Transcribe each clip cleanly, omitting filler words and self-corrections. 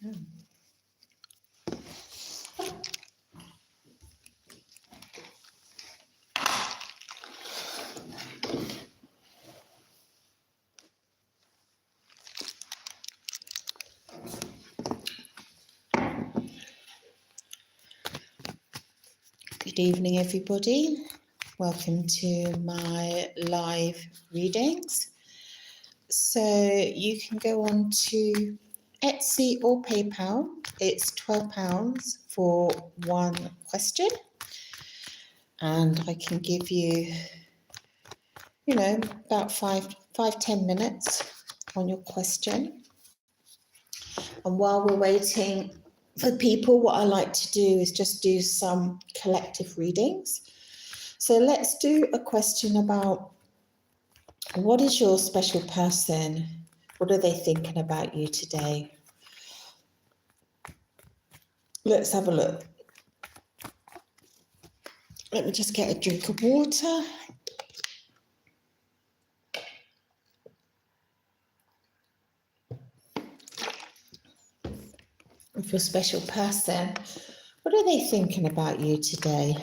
Good evening, everybody. Welcome to my live readings. So you can go on to Etsy or PayPal. It's £12 for one question. And I can give you, about 5-10 minutes on your question. And while we're waiting for people, what I like to do is just do some collective readings. So let's do a question about, what is your special person? What are they thinking about you today? Let's have a look. Let me just get a drink of water. Of your special person, what are they thinking about you today?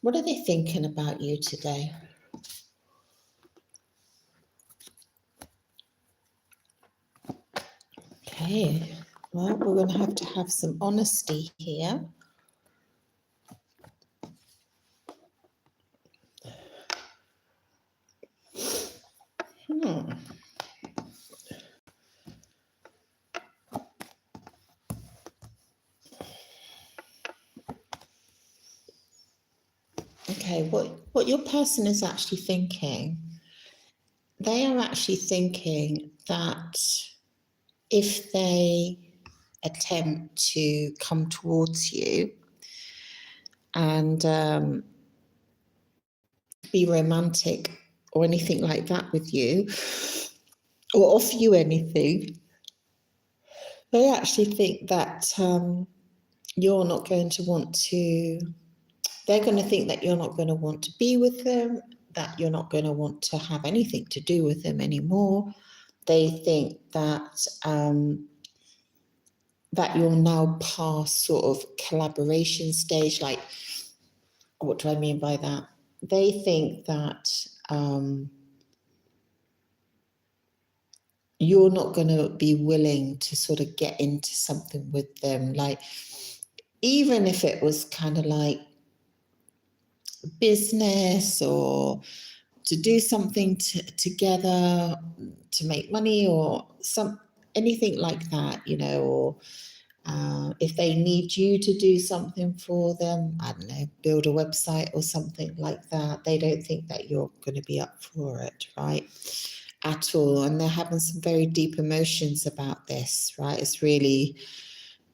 What are they thinking about you today? Okay, well, we're going to have some honesty here. Okay, what your person is actually thinking, they are actually thinking that if they attempt to come towards you and be romantic or anything like that with you, or offer you anything, they actually think that you're not going to want to, they're going to think that you're not going to want to be with them, that you're not going to want to have anything to do with them anymore. They think that that you're now past sort of collaboration stage. Like, what do I mean by that? They think that you're not going to be willing to sort of get into something with them. Like, even if it was kind of like business or to do something together to make money or anything like that, or if they need you to do something for them, I don't know, build a website or something like that, they don't think that you're going to be up for it, right? At all. And they're having some very deep emotions about this, right? It's really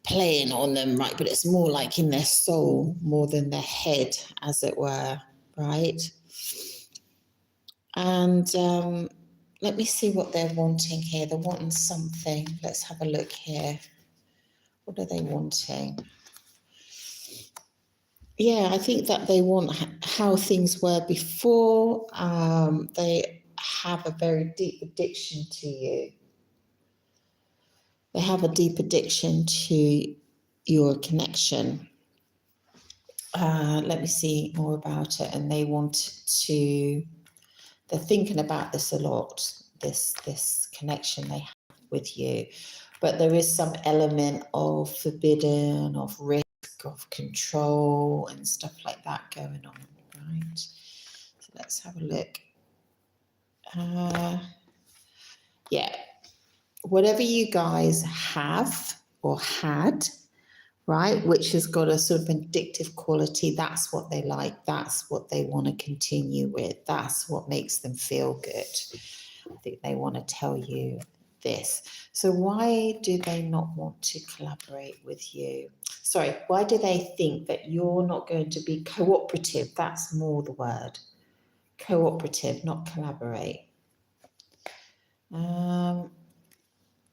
playing on them, right? But it's more like in their soul more than their head, as it were, right? And let me see what they're wanting here. They're wanting something. Let's have a look here. What are they wanting? Yeah, I think that they want how things were before. They have a very deep addiction to you. They have a deep addiction to your connection. Let me see more about it. And they want to, they're thinking about this a lot, this connection they have with you. But there is some element of forbidden, of risk, of control and stuff like that going on, right? So let's have a look. Yeah, whatever you guys have or had, right, which has got a sort of addictive quality, that's what they like, that's what they want to continue with, that's what makes them feel good. I think they want to tell you this. So why do they not want to collaborate with you? Sorry, why do they think that you're not going to be cooperative? That's more the word. Cooperative, not collaborate.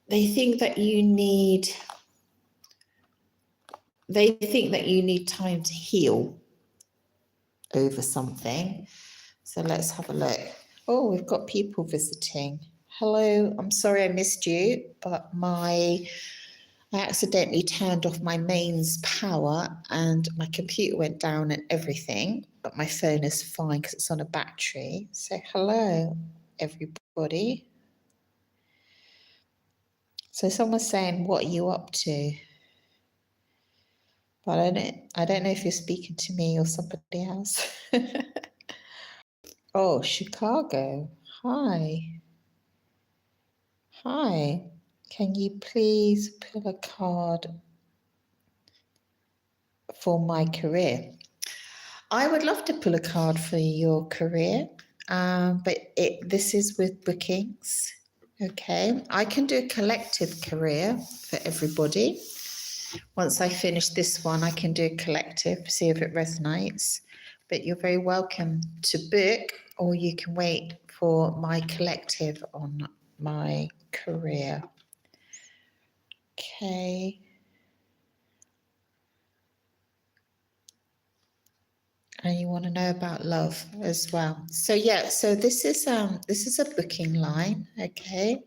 They think that you need time to heal over something. So let's have a look. Oh, we've got people visiting. Hello, I'm sorry I missed you, but I accidentally turned off my mains power and my computer went down and everything, but my phone is fine because it's on a battery. So hello, everybody. So someone's saying, what are you up to? But I don't know if you're speaking to me or somebody else. Oh, Chicago. Hi. Hi. Can you please pull a card for my career? I would love to pull a card for your career, but this is with bookings. Okay, I can do a collective career for everybody. Once I finish this one, I can do a collective, see if it resonates. But you're very welcome to book, or you can wait for my collective on my career. Okay. And you want to know about love as well. So yeah, so this is a booking line, okay?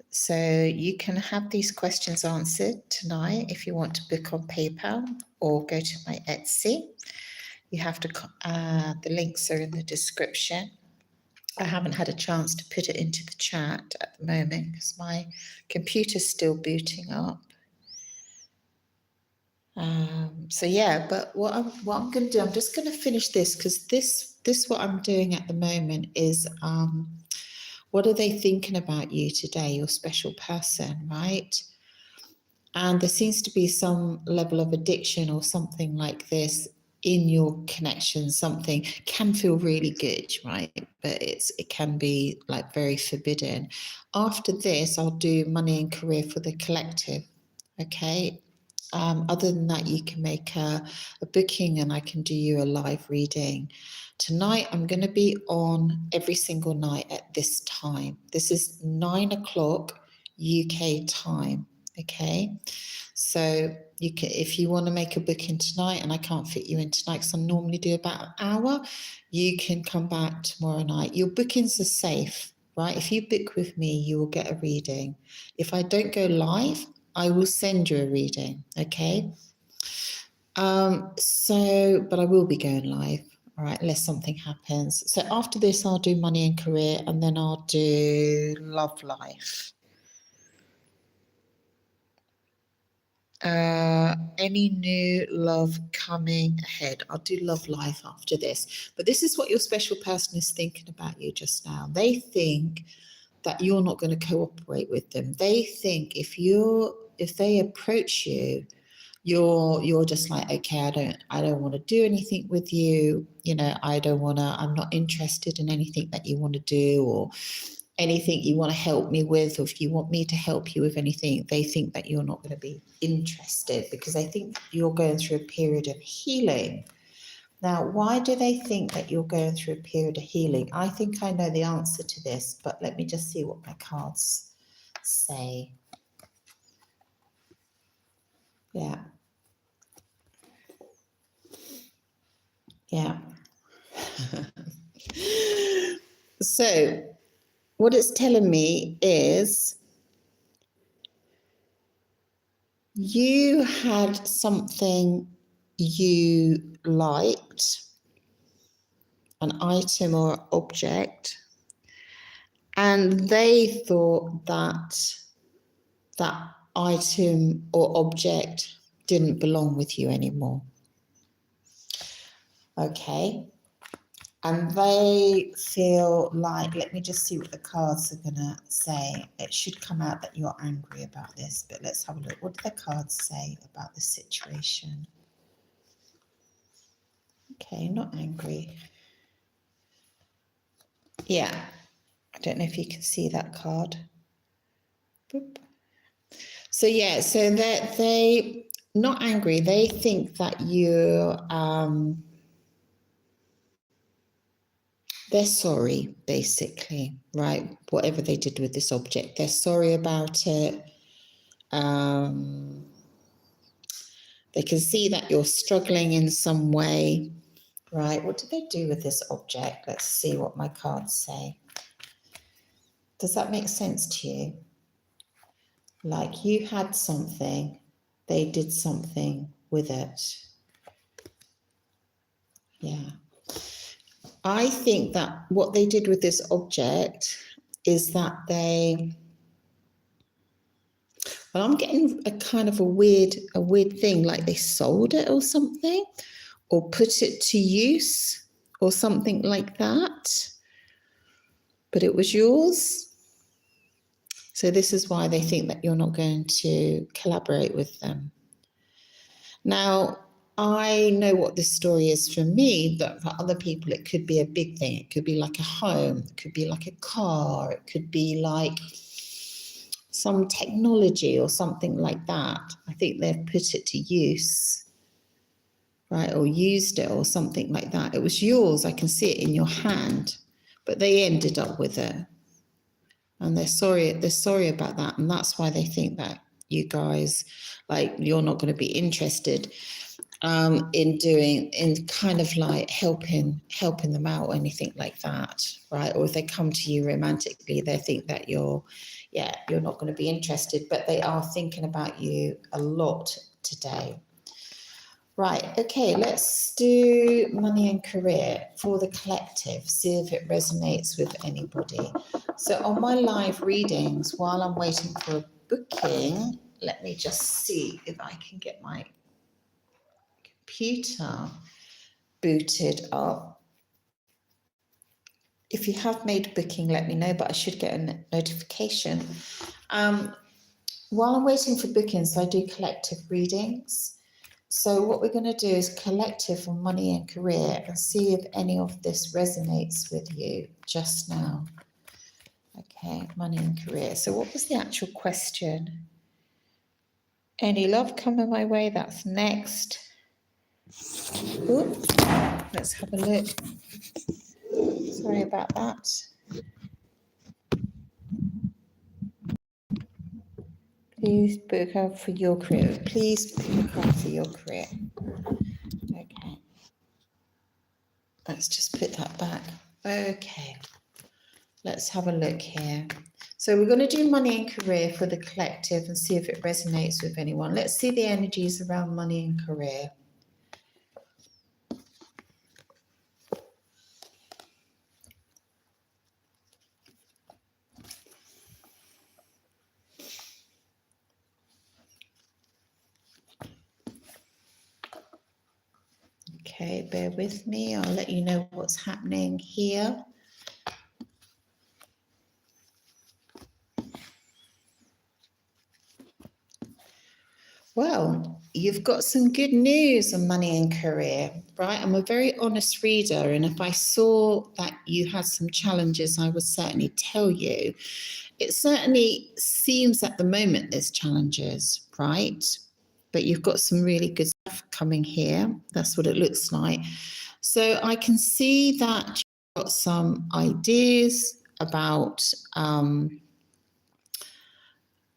So you can have these questions answered tonight if you want to book on PayPal or go to my Etsy. You have to the links are in the description. I haven't had a chance to put it into the chat at the moment because my computer's still booting up. So yeah, but what I'm going to do, I'm just going to finish this because this what I'm doing at the moment is what are they thinking about you today, your special person, right? And there seems to be some level of addiction or something like this in your connection. Something can feel really good, right? But it can be like very forbidden. After this, I'll do money and career for the collective. Okay. Other than that, you can make a booking and I can do you a live reading. Tonight, I'm going to be on every single night at this time. This is 9 o'clock UK time. Okay. So you can, if you want to make a booking tonight and I can't fit you in tonight because I normally do about an hour, you can come back tomorrow night. Your bookings are safe, right? If you book with me, you will get a reading. If I don't go live, I will send you a reading, okay? But I will be going live, all right, unless something happens. So after this, I'll do money and career, and then I'll do love life. Any new love coming ahead? I'll do love life after this. But this is what your special person is thinking about you just now. They think that you're not going to cooperate with them. They think if they approach you, you're just like, okay, I don't want to do anything with you. You know, I'm not interested in anything that you want to do or anything you want to help me with, or if you want me to help you with anything. They think that you're not going to be interested because they think you're going through a period of healing. Now, why do they think that you're going through a period of healing? I think I know the answer to this, but let me just see what my cards say. Yeah. Yeah. So, what it's telling me is you had something you liked, an item or object, and they thought that item or object didn't belong with you anymore. Okay. And they feel like, let me just see what the cards are going to say. It should come out that you're angry about this, but let's have a look. What do the cards say about the situation? Okay, not angry. Yeah, I don't know if you can see that card. Boop. So yeah, so they not angry. They think that they're sorry, basically, right? Whatever they did with this object, they're sorry about it. They can see that you're struggling in some way, right? What did they do with this object? Let's see what my cards say. Does that make sense to you? Like you had something, they did something with it. Yeah. I think that what they did with this object is that well, I'm getting a kind of a weird thing, like they sold it or something, or put it to use or something like that. But it was yours. So this is why they think that you're not going to collaborate with them. Now, I know what this story is for me, but for other people, it could be a big thing. It could be like a home, it could be like a car, it could be like some technology or something like that. I think they've put it to use, right, or used it or something like that. It was yours, I can see it in your hand, but they ended up with it. And they're sorry about that. And that's why they think that you guys, like, you're not going to be interested in kind of like helping them out or anything like that, right? Or if they come to you romantically, they think that you're not going to be interested, but they are thinking about you a lot today. Right, okay, let's do money and career for the collective, see if it resonates with anybody. So on my live readings, while I'm waiting for a booking, let me just see if I can get my computer booted up. If you have made a booking, let me know, but I should get a notification. While I'm waiting for bookings, I do collective readings. So what we're going to do is collective on money and career and see if any of this resonates with you just now. Okay, money and career. So what was the actual question? Any love coming my way? That's next. Ooh, let's have a look. Sorry about that. Please book out for your career. Please book out for your career. Okay. Let's just put that back. Okay. Let's have a look here. So we're going to do money and career for the collective and see if it resonates with anyone. Let's see the energies around money and career. Okay, bear with me. I'll let you know what's happening here. Well, you've got some good news on money and career, right? I'm a very honest reader, and if I saw that you had some challenges, I would certainly tell you. It certainly seems at the moment there's challenges, right? But you've got some really good stuff coming here. That's what it looks like. So I can see that you've got some ideas about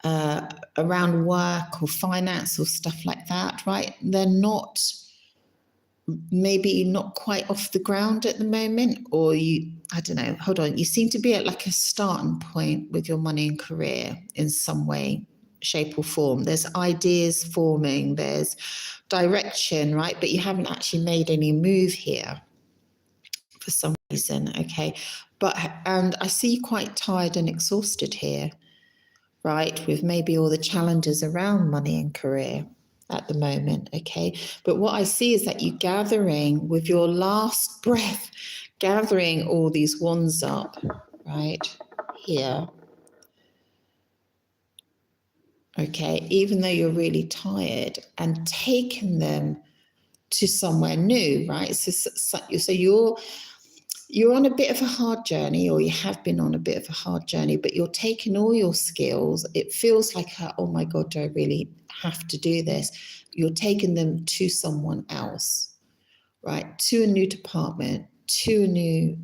around work or finance or stuff like that, right? They're not, maybe not quite off the ground at the moment, or I don't know, hold on. You seem to be at like a starting point with your money and career in some way, shape or form. There's ideas forming, there's direction, right? But you haven't actually made any move here for some reason, okay? And I see you quite tired and exhausted here, right, with maybe all the challenges around money and career at the moment, okay? But what I see is that you're gathering with your last breath, gathering all these wands up, right, here. Okay, even though you're really tired, and taking them to somewhere new, right? So you're on a bit of a hard journey, or you have been on a bit of a hard journey, but you're taking all your skills. It feels like, oh my God, do I really have to do this? You're taking them to someone else, right? To a new department, to a new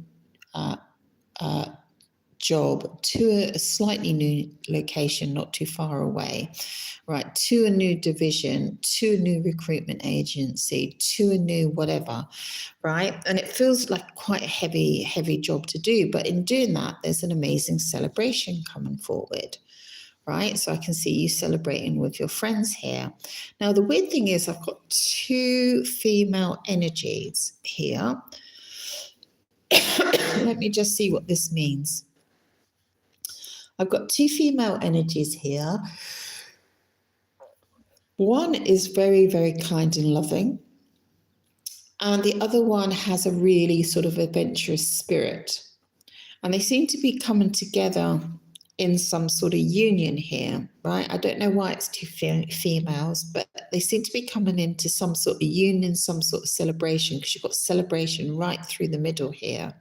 job to a slightly new location, not too far away, right, to a new division, to a new recruitment agency, to a new whatever, right? And it feels like quite a heavy job to do. But in doing that, there's an amazing celebration coming forward, right? So I can see you celebrating with your friends here. Now, the weird thing is I've got two female energies here. Let me just see what this means. I've got two female energies here. One is very, very kind and loving, and the other one has a really sort of adventurous spirit. And they seem to be coming together in some sort of union here, right? I don't know why it's two females, but they seem to be coming into some sort of union, some sort of celebration, because you've got celebration right through the middle here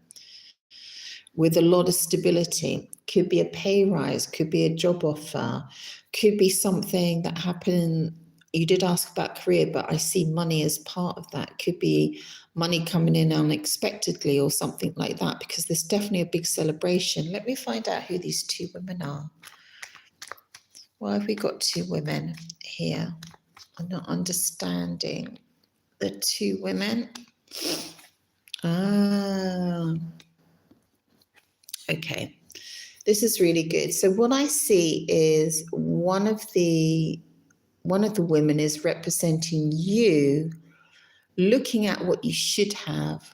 with a lot of stability. Could be a pay rise, could be a job offer, could be something that happened. You did ask about career, but I see money as part of that. Could be money coming in unexpectedly or something like that, because there's definitely a big celebration. Let me find out who these two women are. Why have we got two women here? I'm not understanding the two women. Okay. This is really good. So what I see is one of the women is representing you, looking at what you should have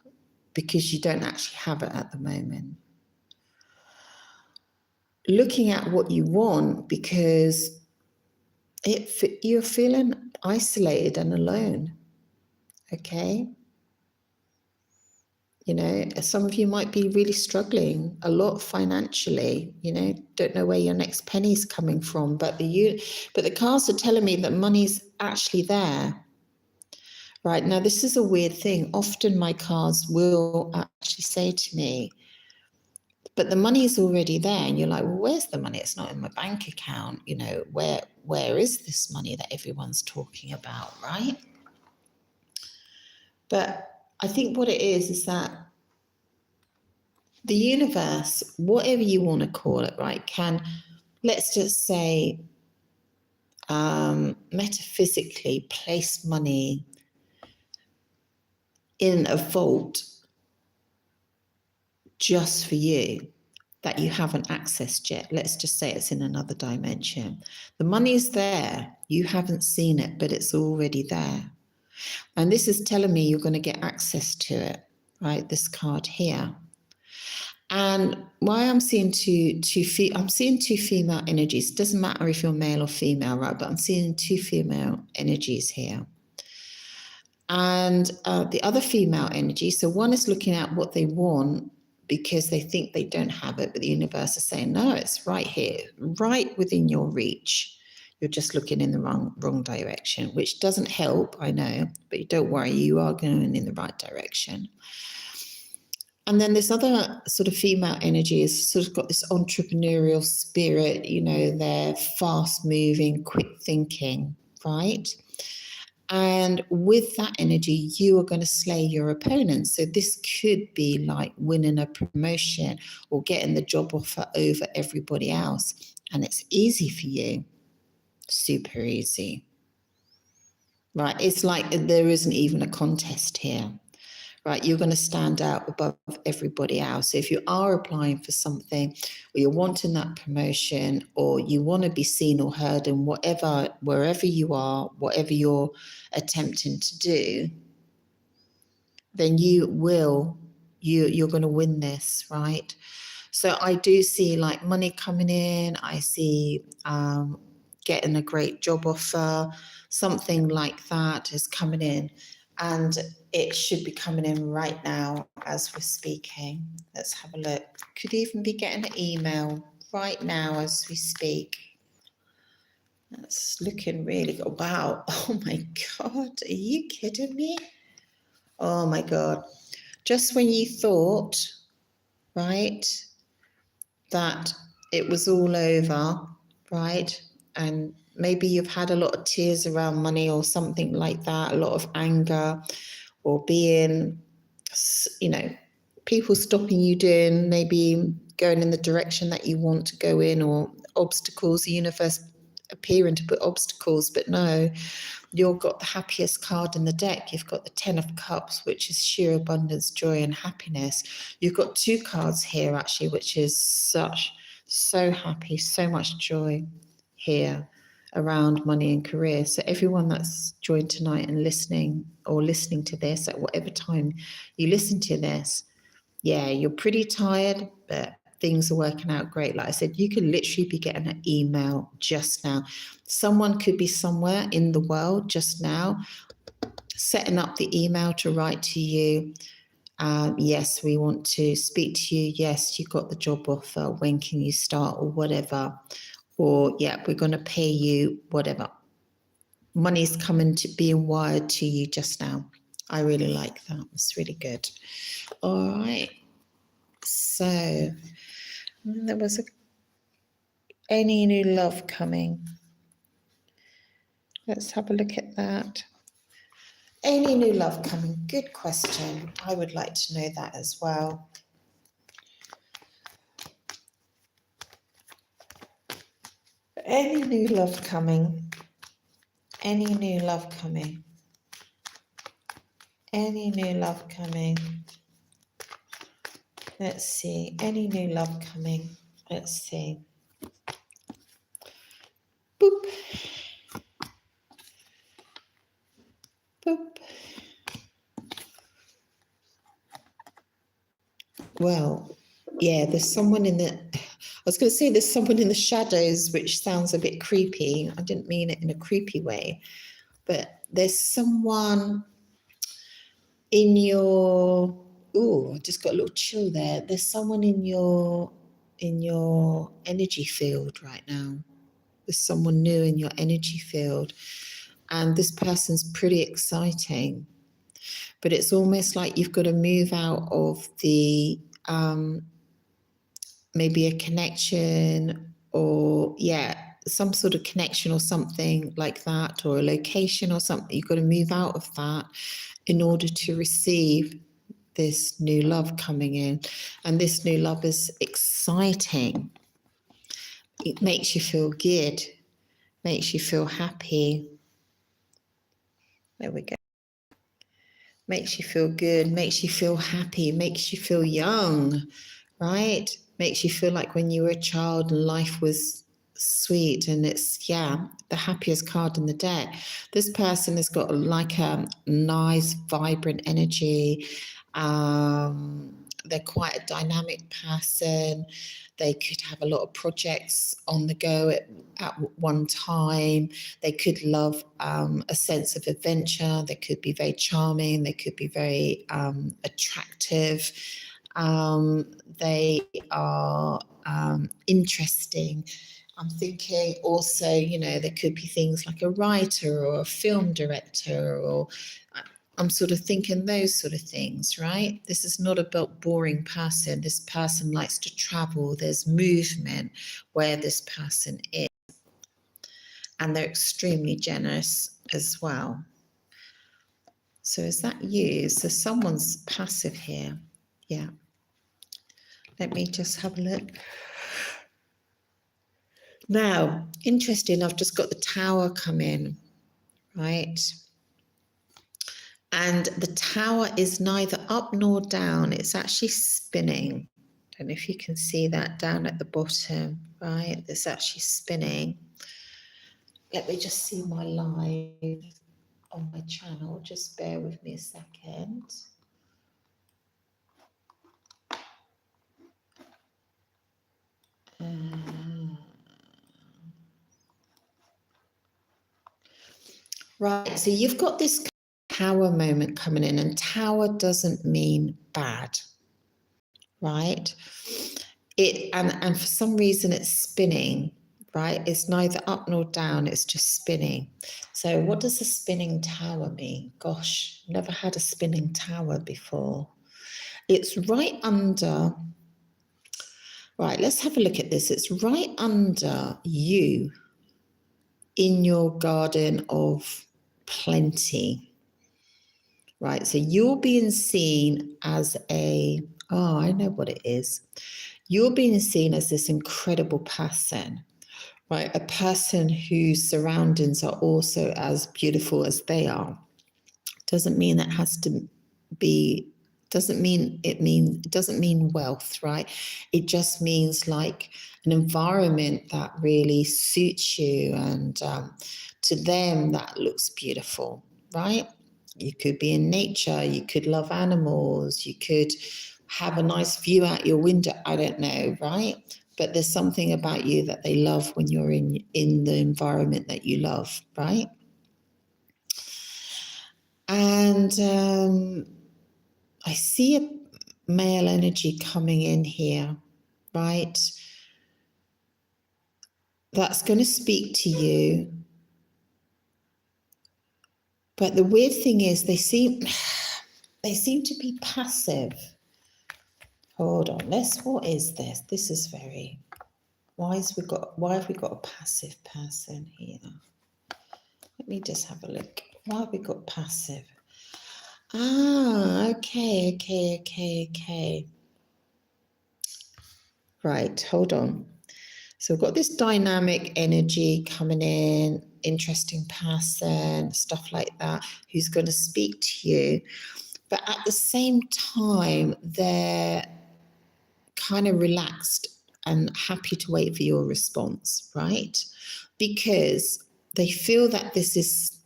because you don't actually have it at the moment. Looking at what you want because you're feeling isolated and alone. Okay. You know, some of you might be really struggling a lot financially, you know, don't know where your next penny's coming from, but the cards are telling me that money's actually there. Right, now this is a weird thing. Often my cards will actually say to me, but the money is already there. And you're like, well, where's the money? It's not in my bank account. You know, where is this money that everyone's talking about, right? But I think what it is that the universe, whatever you want to call it, right, can, let's just say, metaphysically place money in a vault just for you that you haven't accessed yet. Let's just say it's in another dimension. The money's there. You haven't seen it, but it's already there. And this is telling me you're going to get access to it, right? This card here. And why I'm seeing I'm seeing two female energies. It doesn't matter if you're male or female, right? But I'm seeing two female energies here. And the other female energy, so one is looking at what they want because they think they don't have it, but the universe is saying, no, it's right here, right within your reach. You're just looking in the wrong direction, which doesn't help, I know, but don't worry, you are going in the right direction. And then this other sort of female energy is sort of got this entrepreneurial spirit, you know, they're fast moving, quick thinking, right? And with that energy, you are going to slay your opponent. So this could be like winning a promotion or getting the job offer over everybody else. And it's easy for you. Super easy. Right? It's like there isn't even a contest here. Right? You're going to stand out above everybody else. So if you are applying for something, or you're wanting that promotion, or you want to be seen or heard in wherever you are, whatever you're attempting to do, then you're going to win this, right? So I do see like money coming in. I see getting a great job offer, something like that is coming in. And it should be coming in right now as we're speaking. Let's have a look. Could even be getting an email right now as we speak. That's looking really good. Wow. Oh my God. Are you kidding me? Oh my God. Just when you thought, right, that it was all over, right? And maybe you've had a lot of tears around money or something like that, a lot of anger, or being, you know, people stopping you doing, maybe going in the direction that you want to go in, or obstacles, the universe appearing to put obstacles, but no, you've got the happiest card in the deck. You've got the 10 of Cups, which is sheer abundance, joy, and happiness. You've got 2 cards here, actually, which is so happy, so much joy here around money and career. So everyone that's joined tonight and listening, or listening to this at whatever time you listen to this, yeah, you're pretty tired, but things are working out great. Like I said, you could literally be getting an email just now. Someone could be somewhere in the world just now setting up the email to write to you. Yes, we want to speak to you. Yes, you got the job offer. When can you start, or whatever? Or, yeah, we're going to pay you, whatever. Money's coming to being wired to you just now. I really like that. It's really good. All right. So there was any new love coming. Let's have a look at that. Any new love coming? Good question. I would like to know that as well. Any new love coming? Any new love coming? Any new love coming? Let's see. Any new love coming? Let's see. Boop. Boop. Well, yeah, there's someone in the, I was going to say there's someone in the shadows, which sounds a bit creepy. I didn't mean it in a creepy way, but there's someone in your, I just got a little chill there. There's someone in your energy field right now. There's someone new in your energy field, and this person's pretty exciting, but it's almost like you've got to move out of the maybe a connection, or some sort of connection or something like that, or a location or something. You've got to move out of that in order to receive this new love coming in. And this new love is exciting. It makes you feel good, makes you feel happy. There we go. Makes you feel good, makes you feel happy, makes you feel young, right? Makes you feel like when you were a child and life was sweet. And it's, the happiest card in the deck. This person has got like a nice, vibrant energy. They're quite a dynamic person. They could have a lot of projects on the go at one time. They could love a sense of adventure. They could be very charming. They could be very attractive. They are interesting. I'm thinking also, there could be things like a writer or a film director, or I'm sort of thinking those sort of things, right? This is not a boring person. This person likes to travel. There's movement where this person is. And they're extremely generous as well. So is that you? So someone's passive here. Yeah. Let me just have a look. Now, interesting, I've just got the Tower come in, right? And the Tower is neither up nor down. It's actually spinning. I don't know if you can see that down at the bottom, right? It's actually spinning. Let me just see my live on my channel. Just bear with me a second. Right, so you've got this Tower moment coming in, and Tower doesn't mean bad, right? And for some reason it's spinning, right? It's neither up nor down, it's just spinning. So what does a spinning tower mean? Gosh, never had a spinning tower before. It's right under, right, let's have a look at this. It's right under you in your garden of plenty. Right, so you're being seen as I know what it is. You're being seen as this incredible person, right? A person whose surroundings are also as beautiful as they are. Doesn't mean that has to be, doesn't mean wealth, right? It just means like an environment that really suits you, and to them that looks beautiful, right? You could be in nature, you could love animals, you could have a nice view out your window, I don't know, right? But there's something about you that they love when you're in the environment that you love, right? And I see a male energy coming in here, right? That's going to speak to you. But the weird thing is they seem to be passive. Hold on, what is this? This is very, why have we got a passive person here? Let me just have a look. Why have we got passive? Ah, okay. Right, hold on. So we've got this dynamic energy coming in, interesting person, stuff like that, who's going to speak to you. But at the same time, they're kind of relaxed and happy to wait for your response, right? Because they feel that this is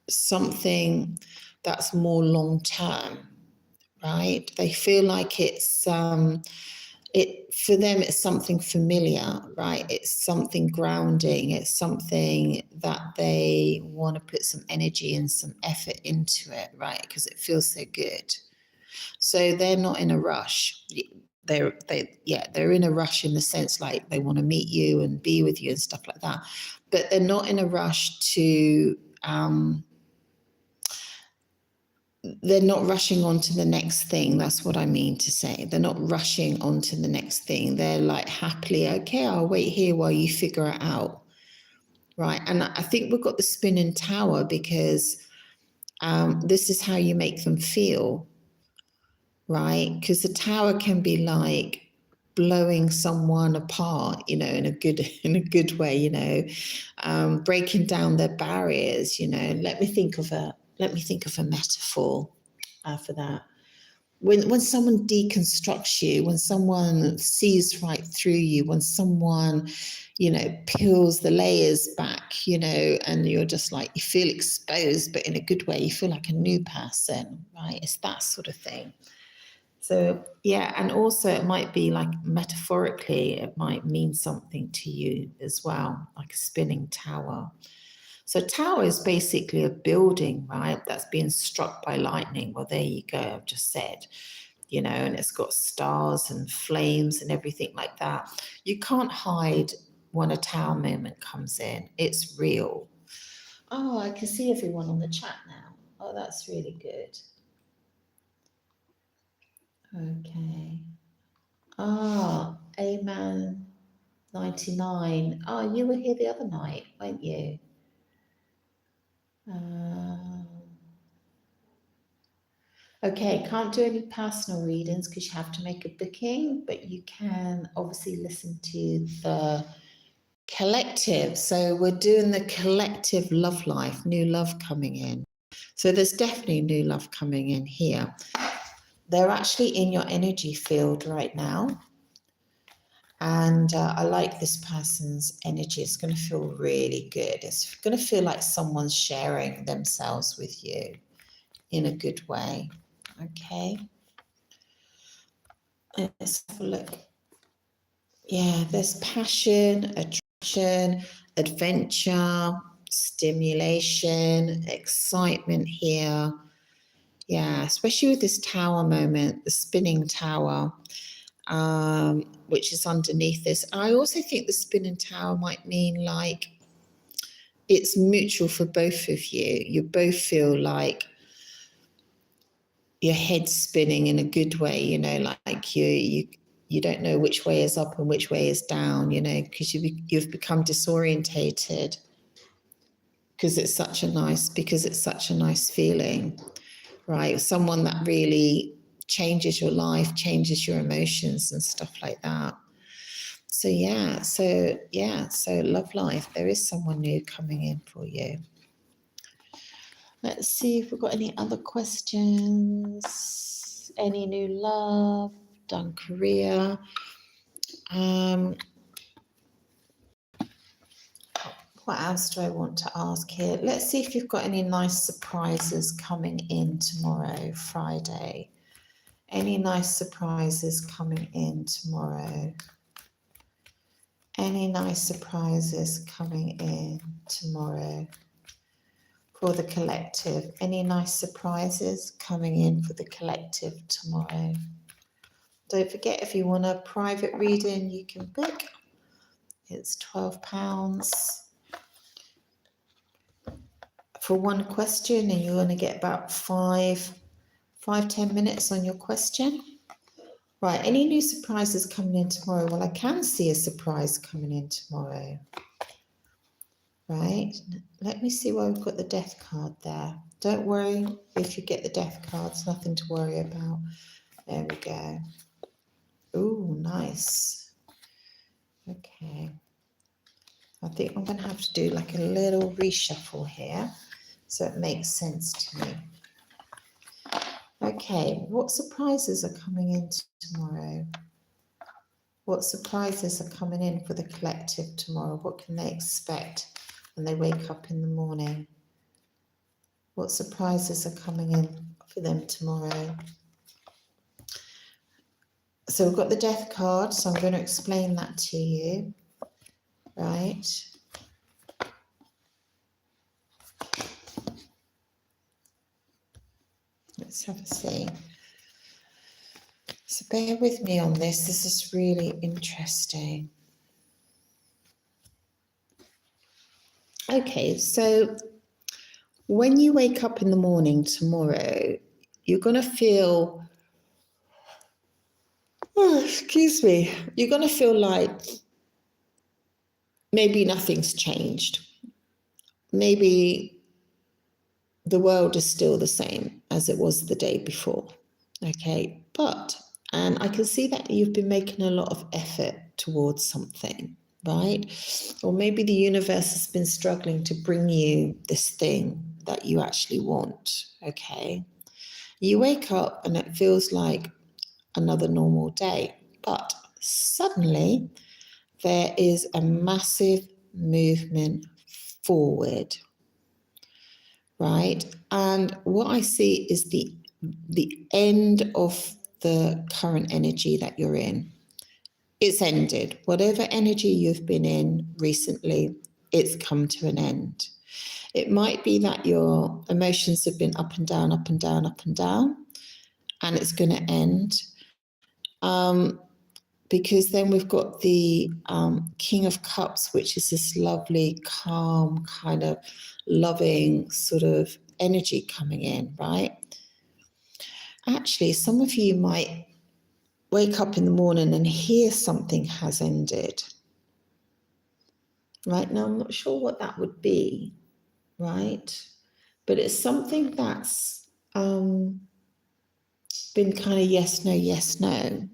something that's more long term, right? They feel like it's for them it's something familiar, right? It's something grounding, it's something that they want to put some energy and some effort into it, right? Because it feels so good. So they're not in a rush. They're in a rush in the sense like they want to meet you and be with you and stuff like that, but they're not in a rush to they're not rushing on to the next thing. That's what I mean to say. They're not rushing on to the next thing. They're like happily, okay, I'll wait here while you figure it out. Right. And I think we've got the spinning tower because this is how you make them feel. Right. Because the tower can be like blowing someone apart, in a good way, breaking down their barriers, Let me think of a metaphor for that. When someone deconstructs you, when someone sees right through you, when someone, peels the layers back, and you're just like, you feel exposed, but in a good way, you feel like a new person, right? It's that sort of thing. So, yeah, and also it might be like metaphorically, it might mean something to you as well, like a spinning tower. So tower is basically a building, right, that's being struck by lightning. Well, there you go, I've just said, and it's got stars and flames and everything like that. You can't hide when a tower moment comes in. It's real. Oh, I can see everyone on the chat now. Oh, that's really good. Okay. Ah, Aman 99. Oh, you were here the other night, weren't you? Okay, can't do any personal readings because you have to make a booking, but you can obviously listen to the collective. So we're doing the collective love life, new love coming in. So there's definitely new love coming in here. They're actually in your energy field right now. And I like this person's energy. It's going to feel really good. It's going to feel like someone's sharing themselves with you in a good way. Okay. Let's have a look. Yeah, there's passion, attraction, adventure, stimulation, excitement here. Yeah, especially with this tower moment, the spinning tower, which is underneath this. I also think the spinning tower might mean like it's mutual for both of you. You both feel like your head's spinning in a good way, like you don't know which way is up and which way is down, because you've become disorientated because it's such a nice feeling, right? Someone that really changes your life, changes your emotions and stuff like that. So love life, there is someone new coming in for you. Let's see if we've got any other questions. Any new love? Done career. What else do I want to ask here? Let's see if you've got any nice surprises coming in tomorrow, Friday. Any nice surprises coming in tomorrow? Any nice surprises coming in tomorrow for the collective? Any nice surprises coming in for the collective tomorrow? Don't forget, if you want a private reading, you can book. It's £12 for one question, and you're going to get about 5-10 minutes on your question. Right, any new surprises coming in tomorrow? Well, I can see a surprise coming in tomorrow. Right, let me see why we've got the death card there. Don't worry if you get the death cards, nothing to worry about. There we go. Ooh, nice. Okay. I think I'm going to have to do like a little reshuffle here so it makes sense to me. Okay, what surprises are coming in tomorrow? What surprises are coming in for the collective tomorrow? What can they expect when they wake up in the morning? What surprises are coming in for them tomorrow? So we've got the death card, so I'm going to explain that to you, right? Let's have a see. So bear with me on this. This is really interesting. Okay, so when you wake up in the morning tomorrow, you're going to feel, you're going to feel like maybe nothing's changed. Maybe the world is still the same as it was the day before. Okay, and I can see that you've been making a lot of effort towards something, right? Or maybe the universe has been struggling to bring you this thing that you actually want, okay? You wake up and it feels like another normal day, but suddenly there is a massive movement forward, right? And what I see is the end of the current energy that you're in. It's ended. Whatever energy you've been in recently, it's come to an end. It might be that your emotions have been up and down, up and down, up and down, and it's going to end. Because then we've got the King of Cups, which is this lovely, calm, kind of loving sort of energy coming in, right? Actually, some of you might wake up in the morning and hear something has ended. Right now, I'm not sure what that would be, right? But it's something that's been kind of yes, no,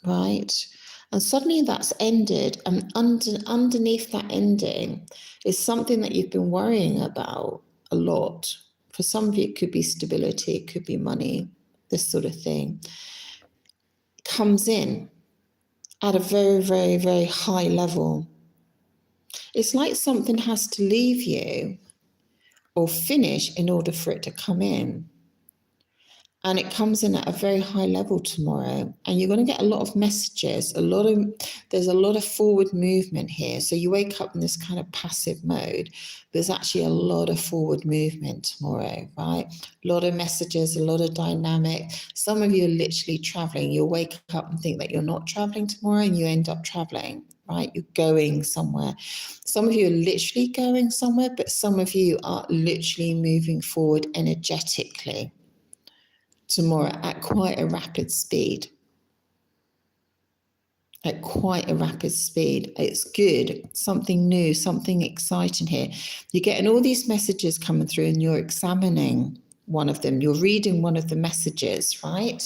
right? And suddenly that's ended, and underneath that ending is something that you've been worrying about a lot. For some of you, it could be stability, it could be money, this sort of thing. Comes in at a very, very, very high level. It's like something has to leave you or finish in order for it to come in. And it comes in at a very high level tomorrow. And you're going to get a lot of messages, there's a lot of forward movement here. So you wake up in this kind of passive mode. There's actually a lot of forward movement tomorrow, right? A lot of messages, a lot of dynamic. Some of you are literally traveling. You'll wake up and think that you're not traveling tomorrow and you end up traveling, right? You're going somewhere. Some of you are literally going somewhere, but some of you are literally moving forward energetically tomorrow at quite a rapid speed. At quite a rapid speed. It's good. Something new, something exciting here. You're getting all these messages coming through and you're examining one of them. You're reading one of the messages, right?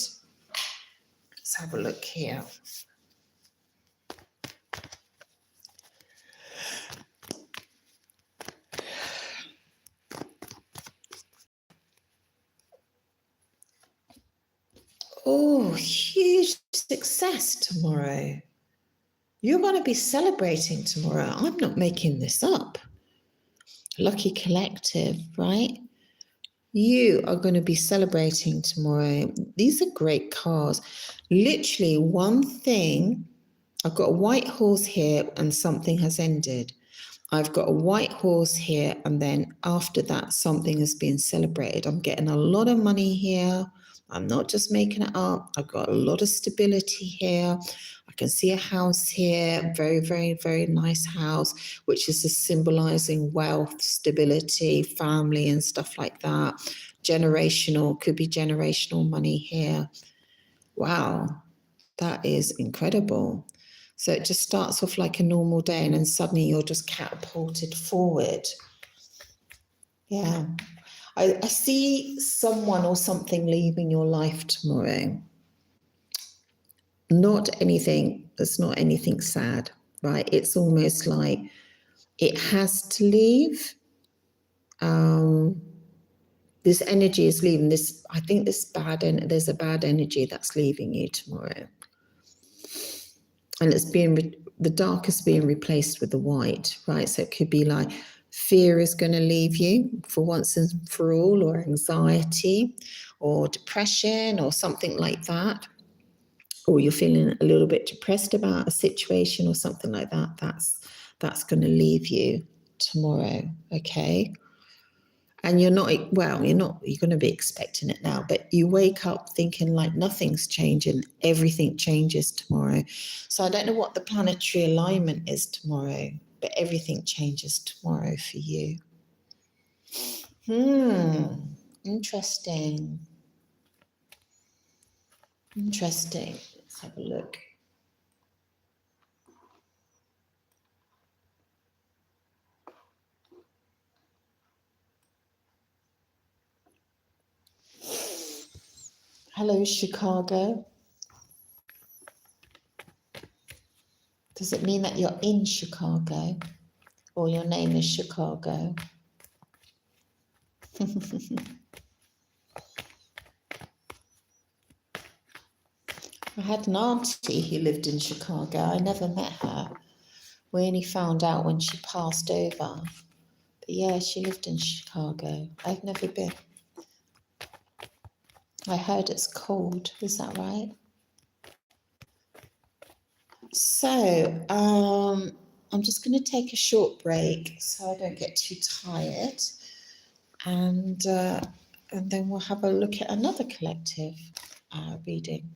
Let's have a look here. Oh, huge success tomorrow. You're going to be celebrating tomorrow. I'm not making this up. Lucky Collective, right? You are going to be celebrating tomorrow. These are great cards. Literally, one thing. I've got a white horse here, and something has ended. I've got a white horse here, and then after that, something has been celebrated. I'm getting a lot of money here. I'm not just making it up. I've got a lot of stability here. I can see a house here, very, very, very nice house, which is symbolizing wealth, stability, family, and stuff like that. Generational, could be generational money here. Wow, that is incredible. So it just starts off like a normal day, and then suddenly you're just catapulted forward. Yeah. I see someone or something leaving your life tomorrow. It's not anything sad, right? It's almost like it has to leave. This energy is leaving. I think there's a bad energy that's leaving you tomorrow. And the dark is being replaced with the white, right? So it could be like fear is going to leave you for once and for all, or anxiety or depression or something like that. Or you're feeling a little bit depressed about a situation or something like that. That's going to leave you tomorrow, okay? And you're going to be expecting it now, but you wake up thinking like nothing's changing, everything changes tomorrow. So I don't know what the planetary alignment is tomorrow, but everything changes tomorrow for you. Interesting. Interesting. Let's have a look. Hello, Chicago. Does it mean that you're in Chicago or your name is Chicago? I had an auntie who lived in Chicago. I never met her. We only found out when she passed over. But yeah, she lived in Chicago. I've never been. I heard it's cold. Is that right? So, I'm just going to take a short break so I don't get too tired. And then we'll have a look at another collective reading.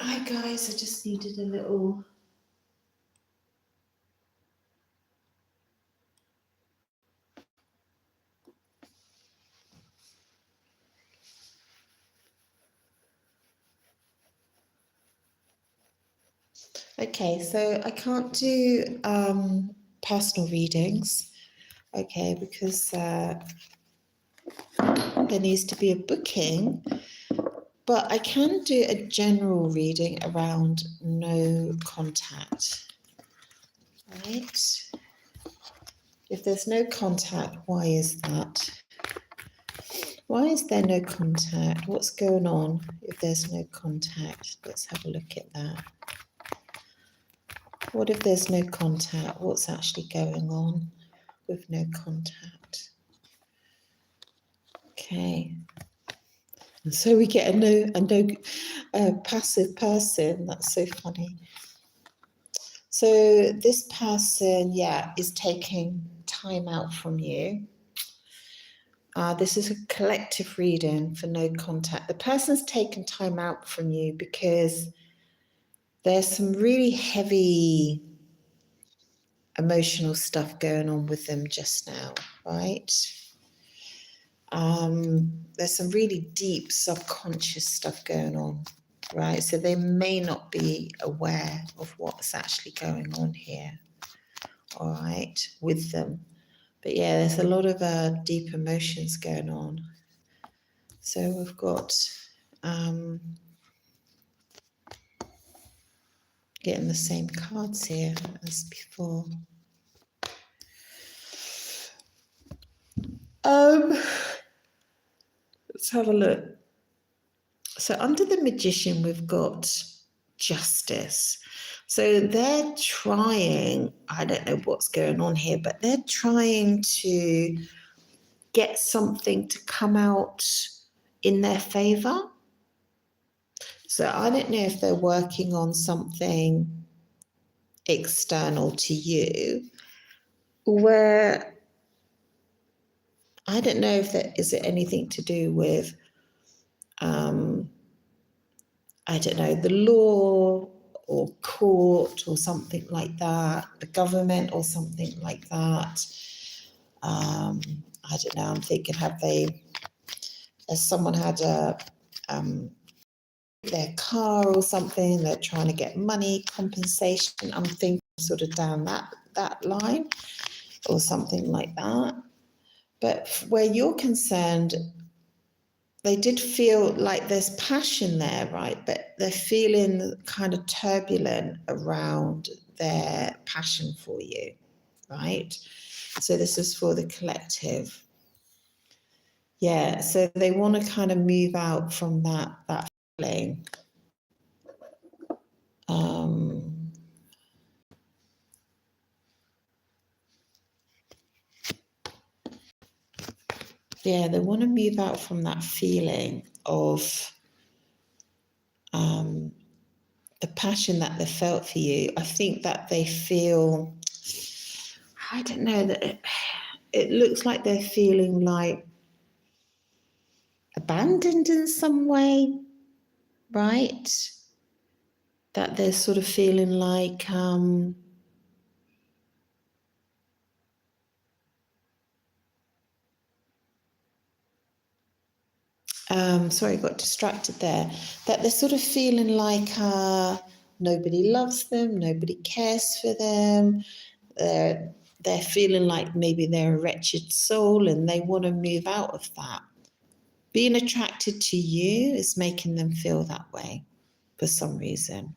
Hi guys, I just needed a little. Okay, so I can't do personal readings, okay, because there needs to be a booking, but I can do a general reading around no contact, right? If there's no contact, why is that? Why is there no contact? What's going on if there's no contact? Let's have a look at that. What if there's no contact? What's actually going on with no contact? Okay. And so we get a passive person. That's so funny. So this person, yeah, is taking time out from you. This is a collective reading for no contact. The person's taken time out from you because there's some really heavy emotional stuff going on with them just now, right? There's some really deep subconscious stuff going on, right? So they may not be aware of what's actually going on here, all right, with them. But yeah, there's a lot of deep emotions going on. So we've got getting the same cards here as before. Let's have a look. So under the Magician, we've got Justice. So they're trying, I don't know what's going on here, but they're trying to get something to come out in their favor. So I don't know if they're working on something external to you where I don't know if there is it anything to do with I don't know, the law or court or something like that, the government or something like that. I don't know, I'm thinking, has someone had their car or something, they're trying to get money, compensation, I'm thinking sort of down that line or something like that. But where you're concerned, they did feel like there's passion there, right? But they're feeling kind of turbulent around their passion for you, right? So this is for the collective. Yeah, so they want to kind of move out from that feeling. Yeah, they want to move out from that feeling of the passion that they felt for you. I think that they feel, I don't know, that it looks like they're feeling like abandoned in some way, right? That they're sort of feeling like, sorry, I got distracted there. That they're sort of feeling like nobody loves them, nobody cares for them. They're feeling like maybe they're a wretched soul and they want to move out of that. Being attracted to you is making them feel that way for some reason.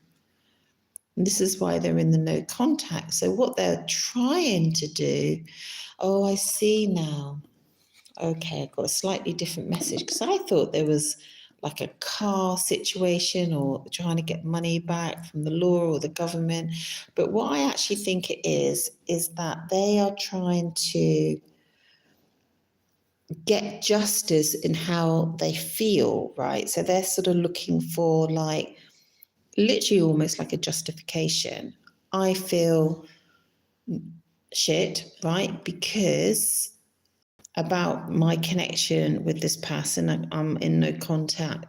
And this is why they're in the no contact. So what they're trying to do, oh, I see now. Okay, I've got a slightly different message because I thought there was like a car situation or trying to get money back from the law or the government. But what I actually think it is that they are trying to get justice in how they feel, right? So they're sort of looking for like literally almost like a justification. I feel shit, right? Because about my connection with this person, I'm in no contact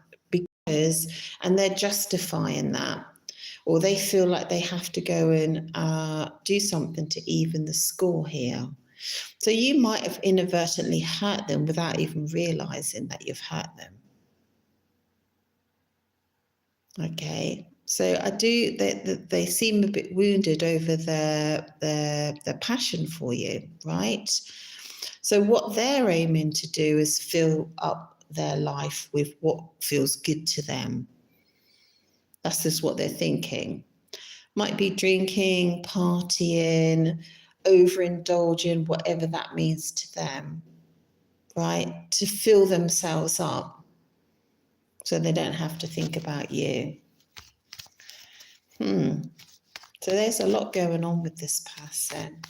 and they're justifying that, or they feel like they have to go and do something to even the score here. So you might have inadvertently hurt them without even realizing that you've hurt them. Okay, so they seem a bit wounded over their passion for you, right? So what they're aiming to do is fill up their life with what feels good to them. That's just what they're thinking. Might be drinking, partying, overindulging, whatever that means to them, right? To fill themselves up so they don't have to think about you. So there's a lot going on with this person.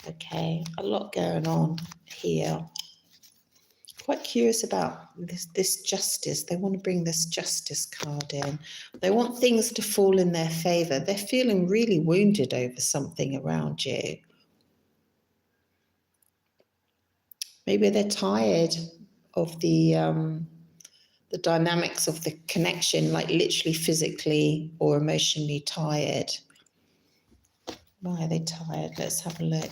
Okay, a lot going on here. Quite curious about this justice. They want to bring this justice card in. They want things to fall in their favor. They're feeling really wounded over something around you. Maybe they're tired of the dynamics of the connection, like literally physically or emotionally tired. Why are they tired? Let's have a look.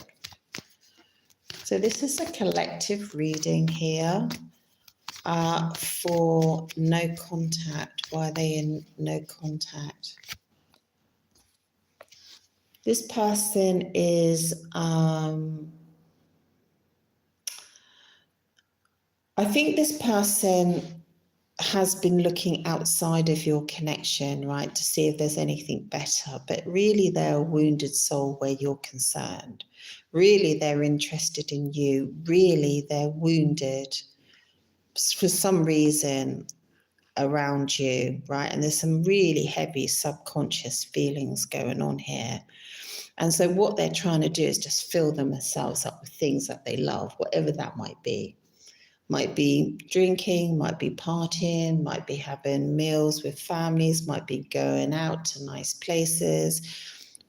So this is a collective reading here for no contact. Why are they in no contact? This person is, I think this person has been looking outside of your connection, right, to see if there's anything better. But really, they're a wounded soul where you're concerned. Really, they're interested in you. Really, they're wounded for some reason around you, right? And there's some really heavy subconscious feelings going on here. And so what they're trying to do is just fill themselves up with things that they love, whatever that might be. Might be drinking, might be partying, might be having meals with families, might be going out to nice places.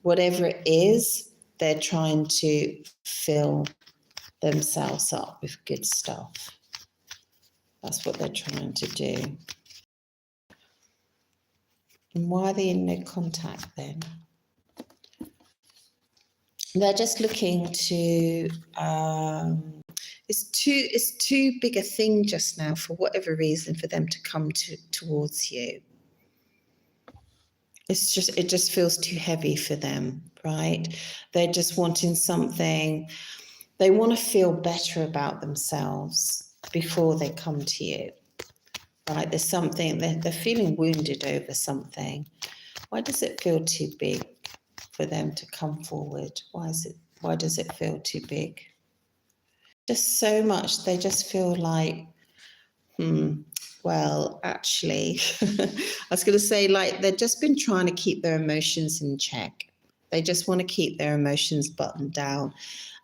Whatever it is, they're trying to fill themselves up with good stuff. That's what they're trying to do. And why are they in no contact then? They're just looking to, it's too big a thing just now for whatever reason for them to come towards you. It just feels too heavy for them, right? They're just wanting something. They want to feel better about themselves before they come to you, right? There's something, they're feeling wounded over something. Why does it feel too big for them to come forward? Why does it feel too big? Just so much. They just feel like, well, actually, I was going to say, like, they've just been trying to keep their emotions in check. They just want to keep their emotions buttoned down.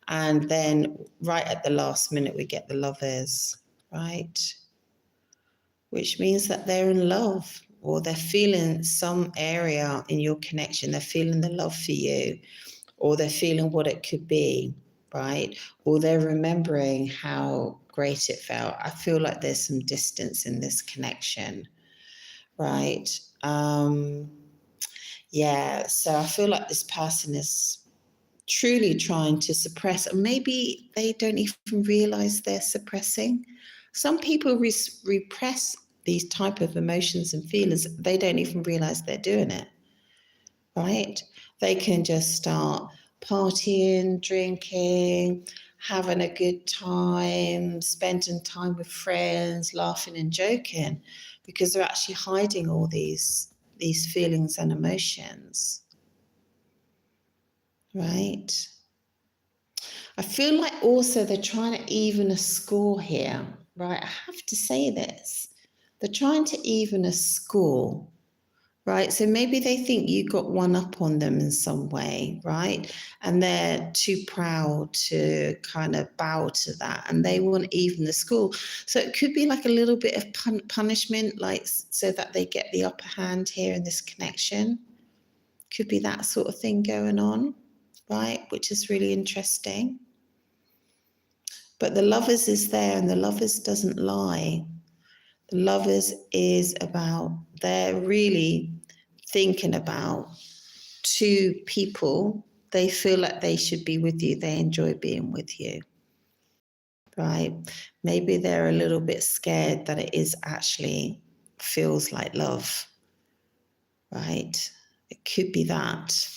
And then right at the last minute, we get the Lovers, right? Which means that they're in love, or they're feeling some area in your connection. They're feeling the love for you, or they're feeling what it could be, right? Or they're remembering how great it felt. I feel like there's some distance in this connection, right? Yeah, so I feel like this person is truly trying to suppress, and maybe they don't even realize they're suppressing. Some people repress these type of emotions and feelings. They don't even realize they're doing it, right? They can just start partying, drinking, having a good time, spending time with friends, laughing and joking, because they're actually hiding all these feelings and emotions, right? I feel like also they're trying to even a score here, right? I have to say this. They're trying to even a score, right? So maybe they think you got one up on them in some way, right? And they're too proud to kind of bow to that, and they want to even the score. So it could be like a little bit of punishment, like so that they get the upper hand here in this connection. Could be that sort of thing going on, right? Which is really interesting. But the Lovers is there, and the Lovers doesn't lie. The Lovers is about, they're really thinking about two people. They feel like they should be with you. They enjoy being with you, right? Maybe they're a little bit scared that it is actually feels like love, right? It could be that,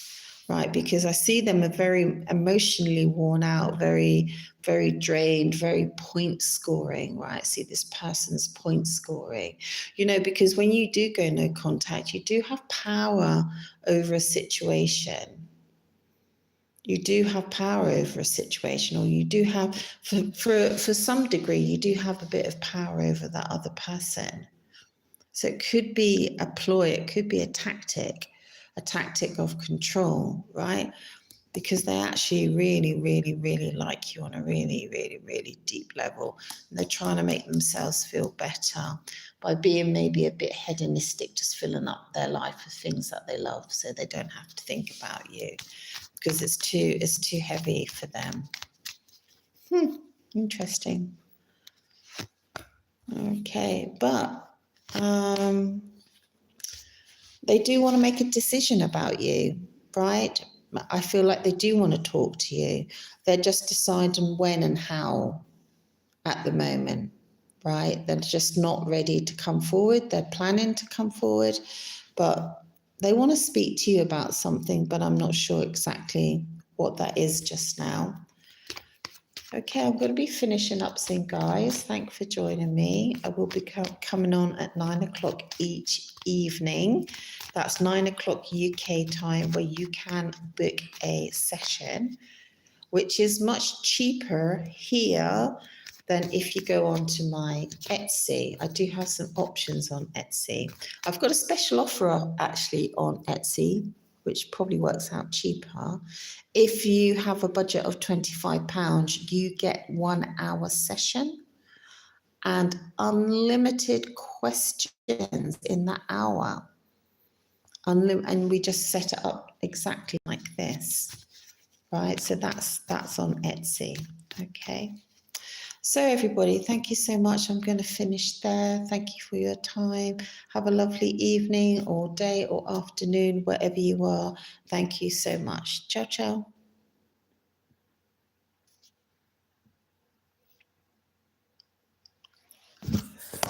right? Because I see them are very emotionally worn out, very, very drained, very point scoring, right? See this person's point scoring, because when you do go no contact, you do have power over a situation. You do have power over a situation, or you do have, for some degree, you do have a bit of power over that other person. So it could be a ploy, it could be a tactic of control, right? Because they actually really, really, really like you on a really, really, really deep level. And they're trying to make themselves feel better by being maybe a bit hedonistic, just filling up their life with things that they love so they don't have to think about you, because it's too heavy for them. Interesting. Okay, but they do want to make a decision about you, right? I feel like they do want to talk to you. They're just deciding when and how at the moment, right? They're just not ready to come forward. They're planning to come forward, but they want to speak to you about something, but I'm not sure exactly what that is just now. Okay, I'm going to be finishing up soon, guys. Thanks for joining me. I will be coming on at 9 o'clock each evening. That's 9 o'clock UK time, where you can book a session, which is much cheaper here than if you go onto my Etsy. I do have some options on Etsy. I've got a special offer actually on Etsy, which probably works out cheaper. If you have a budget of £25, you get 1 hour session and unlimited questions in that hour. And we just set it up exactly like this, right? So that's on Etsy, okay? So everybody, thank you so much. I'm going to finish there. Thank you for your time. Have a lovely evening or day or afternoon, wherever you are. Thank you so much. Ciao, ciao.